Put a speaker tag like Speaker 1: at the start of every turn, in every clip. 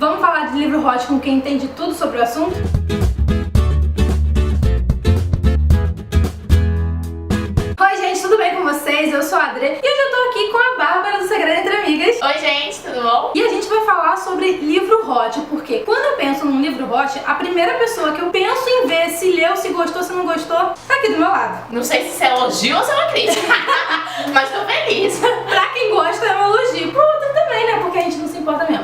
Speaker 1: Vamos falar de livro hot com quem entende tudo sobre o assunto? Oi gente, tudo bem com vocês? Eu sou a Adri e hoje eu tô aqui com a Bárbara do Segredo Entre Amigas.
Speaker 2: Oi gente, tudo bom?
Speaker 1: E a gente vai falar sobre livro hot, porque quando eu penso num livro hot, a primeira pessoa que eu penso em ver se leu, se gostou, se não gostou, tá aqui do meu lado.
Speaker 2: Não sei se isso é elogio ou se é uma crítica, mas tô feliz.
Speaker 1: Pra quem gosta é um elogio, pro outro também, né? Porque a gente não se importa mesmo.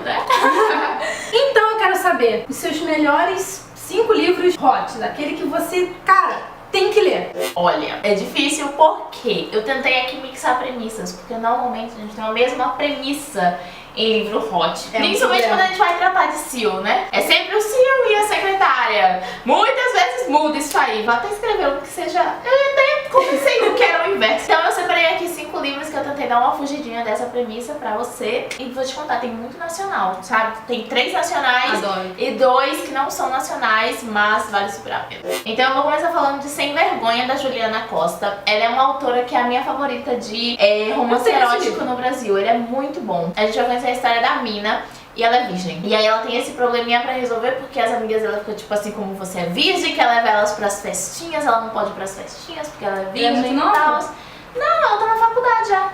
Speaker 1: Então eu quero saber os seus melhores 5 livros hot, daquele que você, cara, tem que ler.
Speaker 2: Olha, é difícil porque eu tentei aqui mixar premissas, porque normalmente a gente tem a mesma premissa em livro hot. Principalmente quando a gente vai tratar de CEO, né? É sempre o CEO e a secretária. Muitas vezes muda isso aí. Vou até escrever um que seja... Eu até comecei o que era o inverso. Então eu separei aqui 5 livros que eu tentei dar uma fugidinha dessa premissa pra você. E vou te contar, tem muito nacional, sabe? Tem 3 nacionais.
Speaker 1: Adoro.
Speaker 2: E 2 que não são nacionais, mas vale super a pena. Então eu vou começar falando de Sem Vergonha, da Juliana Costa. Ela é uma autora que é a minha favorita de romance erótico no Brasil. Ele é muito bom. A gente vai conhecer a história da mina e ela é virgem. E aí ela tem esse probleminha pra resolver porque as amigas dela ficam tipo assim, como você é virgem, quer levar elas pras festinhas, ela não pode ir pras festinhas porque ela é virgem e tal. Não, ela tá na faculdade já.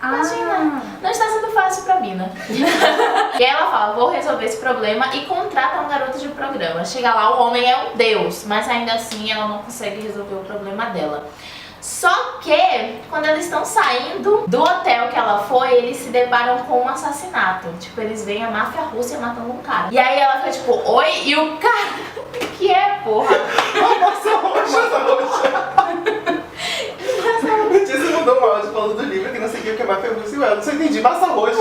Speaker 2: Imagina, não está sendo fácil pra mina. E aí ela fala, vou resolver esse problema e contrata um garoto de programa. Chega lá, o homem é um deus, mas ainda assim ela não consegue resolver o problema dela. Só que, quando eles estão saindo do hotel que ela foi, eles se deparam com um assassinato. Tipo, eles veem a máfia russa matando um cara. E aí ela fica tipo, oi? E o cara... O que é, porra?
Speaker 3: Massa roxa. Você mandou um áudio falando do livro que não sei o que é máfia russa. Eu não sei, entendi. Massa roxa.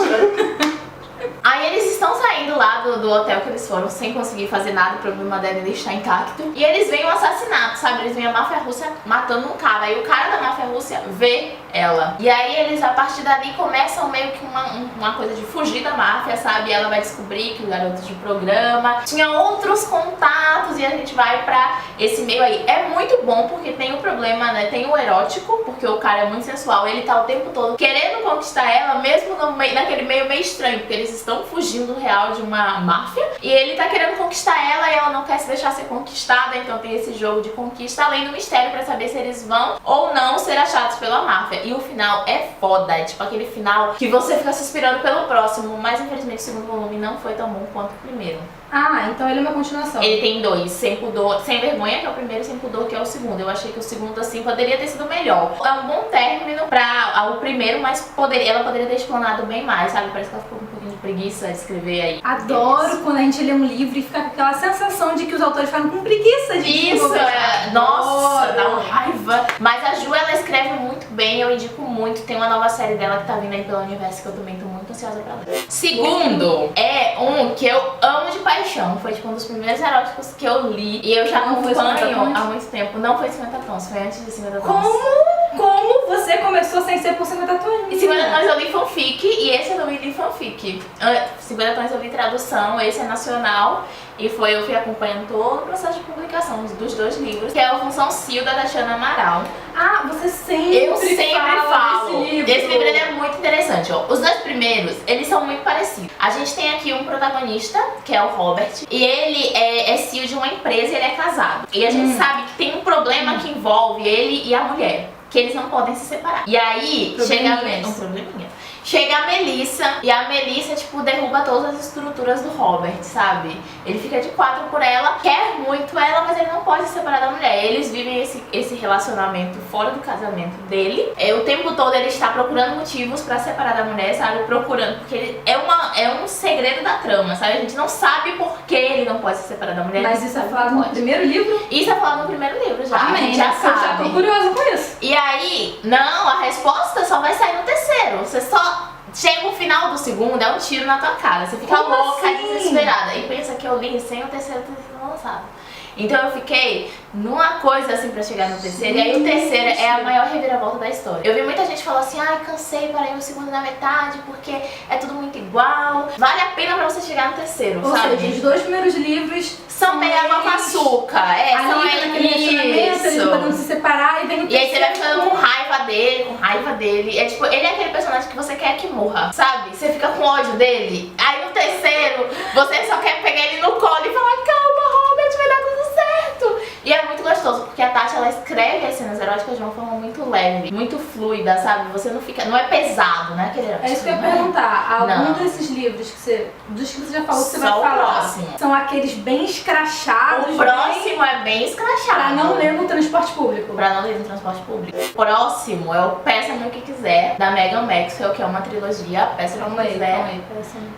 Speaker 2: Aí eles estão saindo lá do hotel que eles foram sem conseguir fazer nada, o problema dela está intacto. E eles veem um assassinato, sabe? Eles veem a máfia russa matando um cara. Aí o cara da máfia russa vê ela. E aí eles, a partir dali, começam meio que uma coisa de fugir da máfia, sabe? E ela vai descobrir que o garoto de programa tinha outros contatos e a gente vai pra esse meio aí. É muito bom porque tem o problema, né? Tem o erótico, porque o cara é muito sensual. Ele tá o tempo todo querendo conquistar ela, mesmo naquele meio estranho, porque eles estão fugindo real de uma máfia e ele tá querendo conquistar ela e ela não quer se deixar ser conquistada, então tem esse jogo de conquista, além do mistério pra saber se eles vão ou não ser achados pela máfia. E o final é foda, é tipo aquele final que você fica suspirando pelo próximo, mas infelizmente o segundo volume não foi tão bom quanto o primeiro.
Speaker 1: Ah, então ele é uma continuação.
Speaker 2: Ele tem 2, Sem Pudor, Sem Vergonha, que é o primeiro, e Sem Pudor, que é o segundo. Eu achei que o segundo, assim, poderia ter sido melhor. É um bom término pra o primeiro, mas ela poderia ter explanado bem mais, sabe? Parece que ela ficou com um pouquinho de preguiça de escrever aí.
Speaker 1: Adoro quando a gente lê um livro e fica com aquela sensação de que os autores ficaram com preguiça de
Speaker 2: isso, nossa, dá uma raiva. Mas a Ju, ela escreve muito bem, eu indico muito. Tem uma nova série dela que tá vindo aí pelo universo que eu também tô muito ansiosa pra ler. Segundo, é um que eu amo de paixão. Foi tipo um dos primeiros eróticos que eu li e eu já acompanho há muito tempo. Não foi 50 tons, foi antes de 50 tons.
Speaker 1: Como você começou sem ser por 50 tons?
Speaker 2: E 50 tons eu li fanfic e esse eu não li fanfic. 50 tons eu li tradução, esse é nacional. E eu fui acompanhando todo o processo de publicação dos 2 livros, que é a Função Cio, da Tatiana Amaral.
Speaker 1: Ah, você sempre fala desse livro.
Speaker 2: Esse livro ele é muito interessante, ó. Os 2 primeiros, eles são muito parecidos. A gente tem aqui um protagonista, que é o Robert, e ele é CEO de uma empresa e ele é casado. E a gente sabe que tem um problema que envolve ele e a mulher, que eles não podem se separar. E aí, chega a Melissa, e a Melissa, tipo, derruba todas as estruturas do Robert, sabe? Ele fica de 4 por ela, quer muito ela, mas ele não pode se separar da mulher. Eles vivem esse relacionamento fora do casamento dele. O tempo todo ele está procurando motivos pra separar da mulher, sabe? Procurando, porque é um segredo da trama, sabe? A gente não sabe por que ele não pode se separar da mulher.
Speaker 1: Mas isso é falado no primeiro livro?
Speaker 2: Isso é falado no primeiro livro já.
Speaker 1: Amém,
Speaker 2: a gente já sabe.
Speaker 1: Eu já tô curiosa com isso.
Speaker 2: E aí, não, a resposta só vai sair no terceiro. Você só chega no final do segundo, é um tiro na tua cara. Você fica louca, desesperada. E pensa que eu li sem o terceiro ter sido lançado. Então eu fiquei numa coisa assim pra chegar no terceiro. E aí o terceiro é a maior reviravolta da história. Eu vi muita gente falar assim, ai, cansei, parei no segundo na metade, porque é tudo muito igual. Vale a pena pra você chegar no terceiro,
Speaker 1: Ou
Speaker 2: sabe?
Speaker 1: seja, os 2 primeiros livros
Speaker 2: são meio água com açúcar. São
Speaker 1: eles podendo se separar e vem o
Speaker 2: E aí você vai ficando com raiva dele. É tipo, ele é aquele personagem que você quer que morra, sabe? Você fica com ódio dele. Aí no terceiro, você só quer coisas eróticas de uma forma muito leve, muito fluida, sabe? Você não fica, não é pesado, né? Aquele
Speaker 1: É isso que eu ia perguntar. Algum desses livros dos que você já falou que você vai
Speaker 2: Só o
Speaker 1: falar,
Speaker 2: próximo.
Speaker 1: são aqueles bem escrachados?
Speaker 2: O próximo é bem escrachado.
Speaker 1: Pra não ler no transporte público.
Speaker 2: Pra não ler no transporte público. O próximo é o Peça-me o que quiser, da Megan Maxwell, que é uma trilogia. Peça-me o que quiser.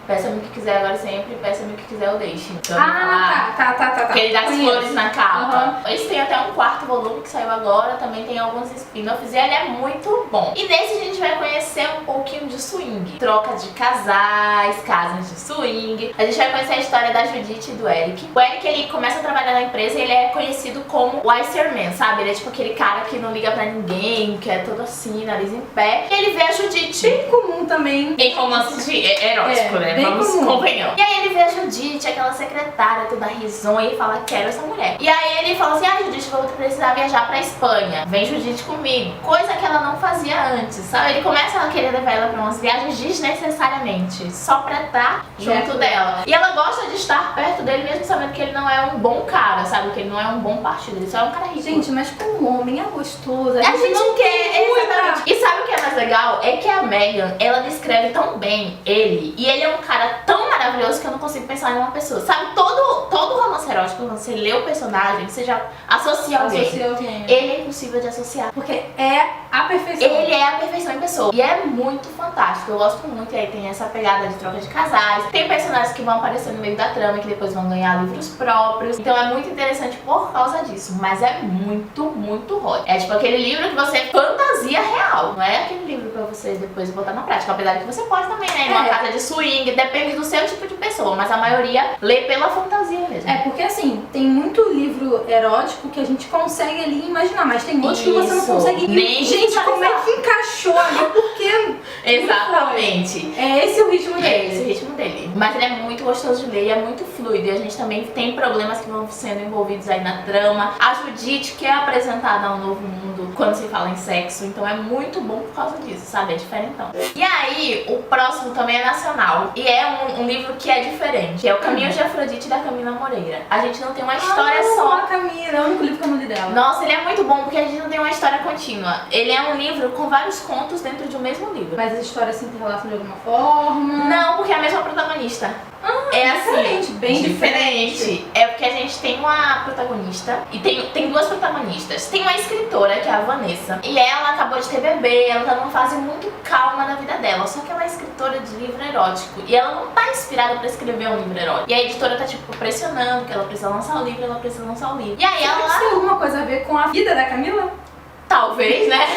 Speaker 2: Peça-me o que quiser agora sempre, peça-me o que quiser eu deixo. Então,
Speaker 1: Tá.
Speaker 2: Porque ele dá as
Speaker 1: Conheço.
Speaker 2: flores na capa. Eles têm até um quarto volume que saiu agora, também tem alguns spin-offs e ele é muito bom. E nesse a gente vai conhecer um pouquinho de swing. Troca de casais, casas de swing. A gente vai conhecer a história da Judith e do Eric. O Eric, ele começa a trabalhar na empresa e ele é conhecido como o Icerman, sabe? Ele é tipo aquele cara que não liga pra ninguém, que é todo assim, nariz em pé. E ele vê a Judith.
Speaker 1: Bem comum também.
Speaker 2: Em romance erótico, né?
Speaker 1: bem
Speaker 2: Vamos
Speaker 1: comum.
Speaker 2: convenhamos. E aí ele vê a Judith, aquela secretária toda risonha, e fala, quero essa mulher. E aí ele fala assim, Judith, vou precisar viajar pra Espanha. Vem Judith comigo. Coisa que ela não fazia antes, sabe? Ele começa a querer levar ela pra umas viagens desnecessariamente, só pra estar junto dela. E ela gosta de estar perto dele, mesmo sabendo que ele não é um bom cara, sabe? Que ele não é um bom partido, ele só é um cara rico.
Speaker 1: Gente, mas como homem é gostoso.
Speaker 2: A gente
Speaker 1: não
Speaker 2: quer,
Speaker 1: muita-
Speaker 2: exatamente. E sabe o que é mais legal? É que a Megan, ela descreve tão bem ele, e ele é um cara tão maravilhoso que eu não consigo pensar em uma pessoa. Sabe, todo romance erótico, quando você lê o personagem, você já associa alguém. Ele é impossível de associar.
Speaker 1: Porque é a perfeição.
Speaker 2: Ele é a perfeição em pessoa. E é muito fantástico. Eu gosto muito. E aí tem essa pegada de troca de casais. Tem personagens que vão aparecer no meio da trama e que depois vão ganhar livros próprios. Então é muito interessante por causa disso. Mas é muito, muito hot. É tipo aquele livro que você fantasia real. Não é aquele livro pra você depois botar na prática. Apesar de que você pode também, né? Em uma casa de swing. Depende do seu tipo de pessoa. Mas a maioria lê pela fantasia mesmo.
Speaker 1: É, porque assim, tem muito livro erótico que a gente consegue ali imaginar, mas tem outros que você não
Speaker 2: Isso.
Speaker 1: consegue.
Speaker 2: Nem
Speaker 1: gente, como é que encaixou ali? Porque.
Speaker 2: Exatamente.
Speaker 1: É esse o ritmo
Speaker 2: É
Speaker 1: dele.
Speaker 2: esse o ritmo dele. Mas ele é muito gostoso de ler e é muito fluido. E a gente também tem problemas que vão sendo envolvidos aí na trama. A Judith, que é apresentada ao novo mundo quando se fala em sexo. Então é muito bom por causa disso, sabe? É diferentão. E aí, o próximo também é nacional. E é um livro que é diferente. Que é O Caminho de Afrodite, da Camila Moreira. A gente não tem uma história só.
Speaker 1: A Camila, é o único livro que eu não li dela.
Speaker 2: Nossa, ele é muito bom porque a gente não tem uma história contínua. Ele é um livro com vários contos dentro de um mesmo livro.
Speaker 1: Mas as histórias se interrelacionam de alguma forma.
Speaker 2: Não, porque é a mesma protagonista. É assim,
Speaker 1: diferente, bem diferente.
Speaker 2: É porque a gente tem uma protagonista e tem duas protagonistas. Tem uma escritora, que é a Vanessa, e ela acabou de ter bebê, ela tá numa fase muito calma da vida dela. Só que ela é escritora de livro erótico e ela não tá inspirada pra escrever um livro erótico. E a editora tá tipo pressionando que ela precisa lançar o livro, ela precisa lançar o livro. E aí
Speaker 1: Será que isso
Speaker 2: ela...
Speaker 1: tem alguma coisa a ver com a vida da Camila?
Speaker 2: Talvez, né?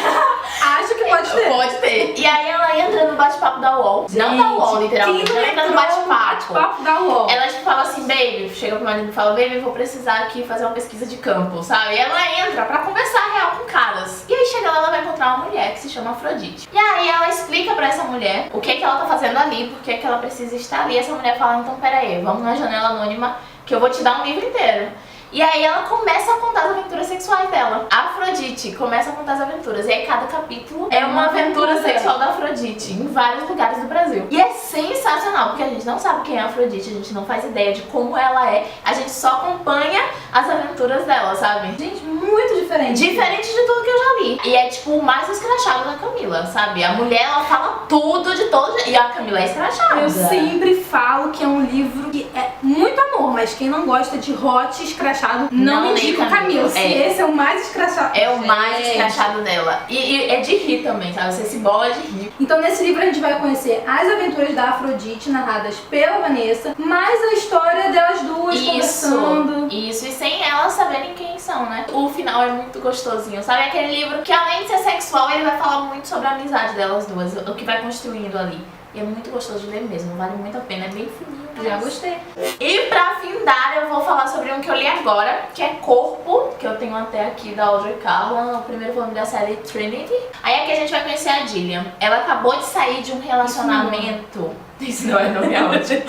Speaker 1: Acho que pode ter.
Speaker 2: Pode ter. E aí ela entra no bate-papo da UOL. Não da UOL, literalmente. Ela entra no bate-papo.
Speaker 1: Bate-papo da UOL.
Speaker 2: Ela tipo fala assim, baby, chega pro marido e fala, baby, vou precisar aqui fazer uma pesquisa de campo, sabe? E ela entra pra conversar real com caras. E aí chega lá, ela vai encontrar uma mulher que se chama Afrodite. E aí ela explica pra essa mulher o que ela tá fazendo ali, por que ela precisa estar ali. E essa mulher fala, então pera aí, vamos na janela anônima que eu vou te dar um livro inteiro. E aí ela começa a contar as aventuras sexuais dela. A Afrodite começa a contar as aventuras. E aí cada capítulo é uma aventura sexual da Afrodite em vários lugares do Brasil. E é sensacional, porque a gente não sabe quem é a Afrodite, a gente não faz ideia de como ela é. A gente só acompanha as aventuras dela, sabe?
Speaker 1: Gente, muito diferente.
Speaker 2: Diferente de tudo que eu já li. E é tipo o mais escrachado da Camila, sabe? A mulher, ela fala tudo de todo jeito. E a Camila é escrachada.
Speaker 1: Eu sempre falo que é um livro que é muito amor, mas quem não gosta de hot escrachado, não indica o Camila. Se esse é o mais escrachado.
Speaker 2: É o mais escrachado dela. E é de rir também, sabe? Você se bola de rir.
Speaker 1: Então nesse livro a gente vai conhecer as aventuras da Afrodite, narradas pela Vanessa, mais a história delas duas conversando.
Speaker 2: Isso, e sem elas saberem quem são, né? O final é muito gostosinho, sabe? Aquele livro que além de ser sexual, ele vai falar muito sobre a amizade delas duas, o que vai construindo ali. E é muito gostoso de ler mesmo, vale muito a pena, é bem fininho.
Speaker 1: Já gostei.
Speaker 2: E pra findar, eu vou falar sobre um que eu li agora, que é Corpo, que eu tenho até aqui da Audrey Carlan, o primeiro volume da série Trinity. Aí aqui a gente vai conhecer a Gillian. Ela acabou de sair de um relacionamento... Isso não é nome áudio.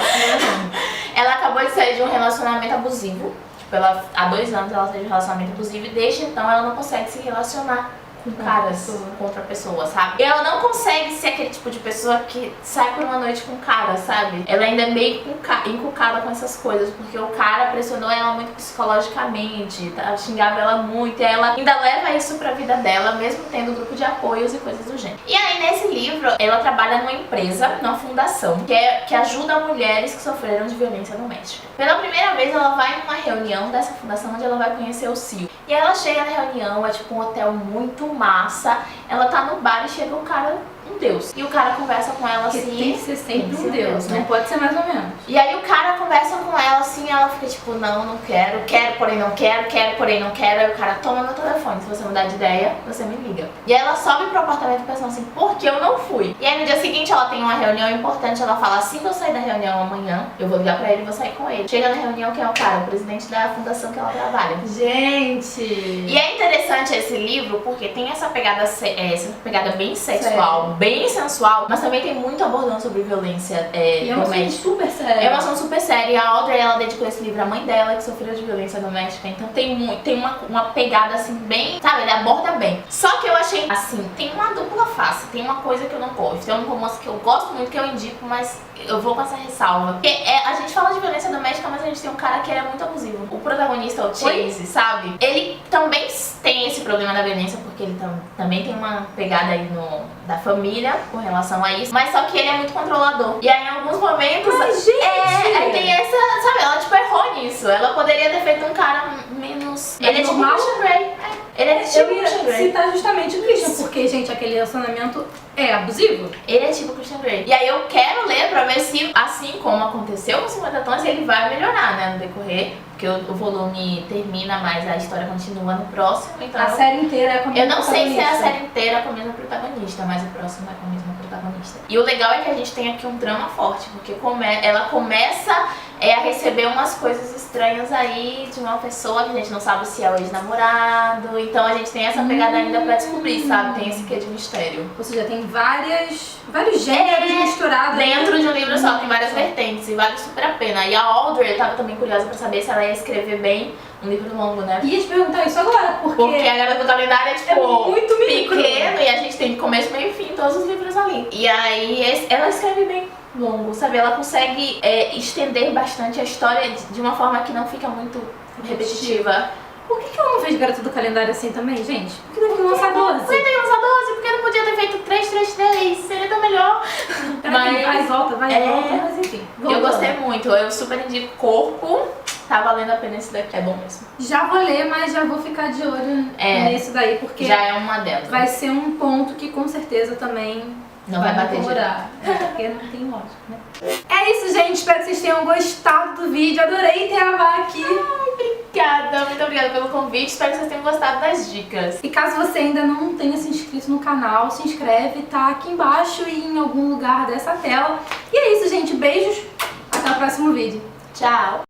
Speaker 2: Ela acabou de sair de um relacionamento abusivo. Tipo, há 2 anos ela saiu de um relacionamento abusivo e desde então ela não consegue se relacionar com caras contra pessoas, sabe? E ela não consegue ser aquele tipo de pessoa que sai por uma noite com um cara, sabe? Ela ainda é meio encucada com essas coisas, porque o cara pressionou ela muito psicologicamente, tá? Xingava ela muito, e ela ainda leva isso pra vida dela, mesmo tendo grupo de apoios e coisas do gênero. E aí, nesse livro, ela trabalha numa empresa, numa fundação, que ajuda mulheres que sofreram de violência doméstica. Pela primeira vez, ela vai numa reunião dessa fundação, onde ela vai conhecer o Sil. E aí ela chega na reunião, é tipo um hotel muito massa, ela tá no bar e chega um cara, um deus. E o cara conversa com ela assim...
Speaker 1: Tem que ser sempre um deus, né? Não pode ser mais ou menos.
Speaker 2: E aí o cara conversa com ela assim, ela fica tipo, não quero, porém não quero, porém não quero. Aí o cara, toma meu telefone, se você mudar de ideia, você me liga. E aí ela sobe pro apartamento pensando assim, por que eu não fui? E aí no dia seguinte ela tem uma reunião importante, ela fala, assim que eu sair da reunião amanhã, eu vou ligar pra ele e vou sair com ele. Chega na reunião, que é o cara, o presidente da fundação que ela trabalha.
Speaker 1: Gente!
Speaker 2: E é interessante esse livro porque tem essa pegada bem sexual, bem sensual, mas também tem muito abordando sobre violência
Speaker 1: e é uma assunto super sério.
Speaker 2: É uma ação super séria. E a Audrey, ela dedicou esse livro à mãe dela, que sofreu de violência doméstica. Então tem uma pegada assim bem, sabe, ele aborda bem. Só que eu achei, assim, tem uma dupla face. Tem uma coisa que eu não gosto. Tem um romance que eu gosto muito, que eu indico, mas eu vou com essa ressalva. Porque a gente fala de violência doméstica, mas a gente tem um cara que é muito abusivo. O protagonista, o Chase, sabe? Ele também tem esse problema da violência, porque ele também tem uma pegada aí da família com relação a isso. Mas só que ele é muito controlador. E aí em alguns momentos...
Speaker 1: Mas, gente!
Speaker 2: Tem essa, sabe, ela tipo errou nisso. Ela poderia ter feito um cara menos... Ele é tipo Christian Grey. Ele é tipo Christian Grey.
Speaker 1: Citar justamente o Christian, porque, gente, aquele relacionamento é abusivo.
Speaker 2: Ele é tipo Christian Grey. E aí eu quero ler pra ver se, assim como aconteceu com 50 Tons, ele vai melhorar, né, no decorrer. Porque o volume termina, mas a história continua no próximo. Então
Speaker 1: a série inteira é com a mesma
Speaker 2: Eu não sei se é a
Speaker 1: protagonista.
Speaker 2: série inteira com a mesma protagonista, mas o próximo é com a mesma protagonista. E o legal é que a gente tem aqui um drama forte, porque ela começa a receber umas coisas estranhas aí de uma pessoa que a gente não sabe se é o ex-namorado. Então a gente tem essa pegada ainda pra descobrir, sabe? Tem esse quê de mistério.
Speaker 1: Ou seja, tem vários gêneros misturados.
Speaker 2: Dentro de um livro só, tem várias vertentes e vale super a pena. E a Audrey, eu tava também curiosa pra saber se ela ia escrever bem um livro longo, né?
Speaker 1: Ia te perguntar isso agora, porque
Speaker 2: a Garota do Calendário é tipo
Speaker 1: muito micro.
Speaker 2: pequeno e a gente tem começo, meio e fim, todos os livros ali. E aí ela escreve bem longo, sabe? Ela consegue estender bastante a história de uma forma que não fica muito repetitiva.
Speaker 1: Por que ela não fez Garota do Calendário assim também, gente? Por que teve que lançar 12?
Speaker 2: Por que tem que lançar 12? Porque não podia ter feito 333, seria tão melhor.
Speaker 1: Vai e volta, mas enfim.
Speaker 2: Eu gostei muito, eu super indico Corpo. Tá valendo a pena esse daqui, é bom mesmo.
Speaker 1: Já vou ler, mas já vou ficar de olho nisso daí, porque
Speaker 2: já é uma delas.
Speaker 1: vai ser um ponto que com certeza também
Speaker 2: não vai bater
Speaker 1: demorar. Porque não tem lógica, né? É isso, gente. Espero que vocês tenham gostado do vídeo. Adorei ter a Vá aqui.
Speaker 2: Obrigada, muito obrigada pelo convite. Espero que vocês tenham gostado das dicas.
Speaker 1: E caso você ainda não tenha se inscrito no canal, se inscreve, tá aqui embaixo e em algum lugar dessa tela. E é isso, gente. Beijos. Até o próximo vídeo.
Speaker 2: Tchau.